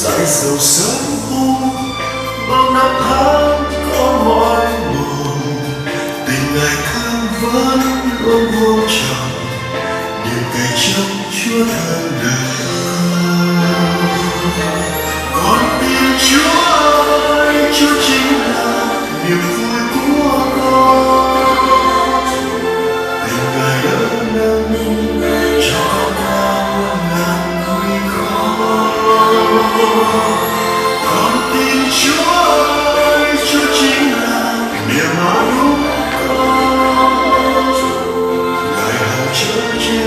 dãi dầu sớm hôm bao năm tháng có mỏi buồn, tình ngày thương vẫn luôn vô tròn, niềm cày trong Chúa thân đời. Con tin Chúa ơi, Chúa chính là niềm vui của con. Tình Ngài đỡ nâng cho con qua muôn ngàn nguy khó. Con tin Chúa ơi, Chúa chính là niềm an ủi con. Ngài hằng chở che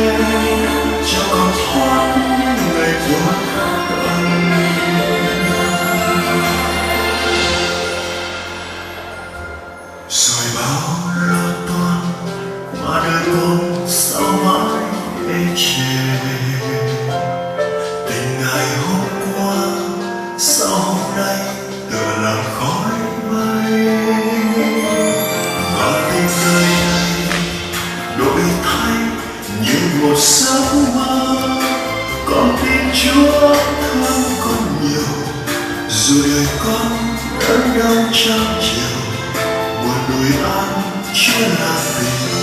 cho con thoát những ngày tuột ân. Rồi bao lo toan mà đời con sao mãi ê chề. Tình ngày hôm qua sao hôm nay tựa làm khói mây. Và tình đời này đổi thay như một giấc mơ. Con tin Chúa thương con nhiều, dù đời con đớn đau trăm chiều. Buồn đùi an Chúa là tình yêu.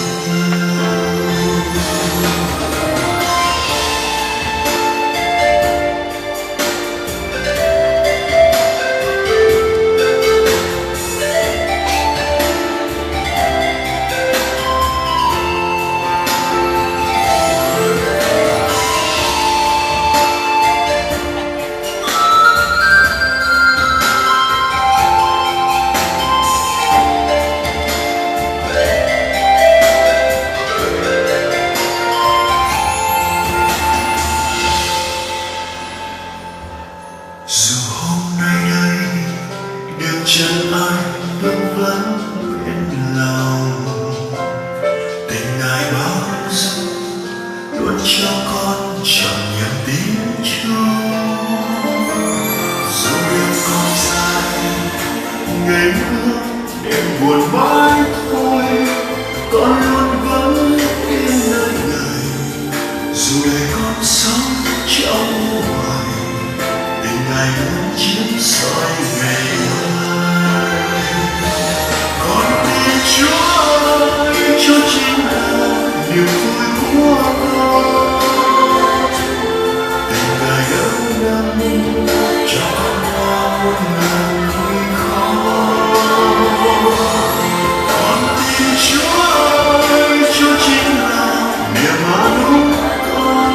Dù hôm nay đây đường chân ai vẫn vẫn yên lòng, tình Ngài bao dung luôn cho con trọn niềm tin chung. Dù đêm còn dài ngày mưa đêm buồn mãi thôi, con luôn vẫn yên nơi Ngài. Dù đời con sống trong hoài, Ngài luôn chiếu soi ngày mai. Con tin Chúa ơi, Chúa chính là niềm vui của con. Tình Ngài đỡ nâng cho con qua muôn ngàn nguy khó. Con tin Chúa ơi, Chúa chính là niềm an ủi con.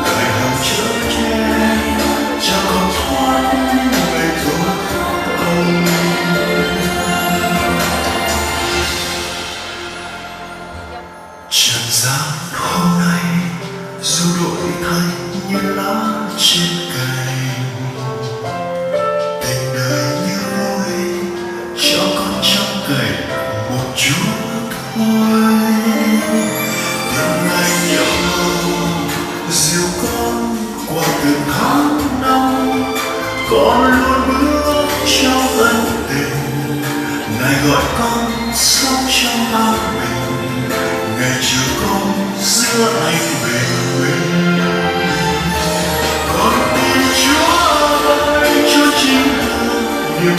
Ngài hằng chở che cho con thoát những ngày tuột ân. Trần gian hôm nay dù đổi thay như lá trên cành, tình đời như vui cho con trong cảnh một chút thôi. Tình Ngài nhẹ màu dìu con qua từng tháng năm, con luôn bước trong ân tình. Ngài gọi con sống trong an bình, Ngài chờ con giữa anh bình minh. Con tin Chúa ơi, Chúa chính là niềm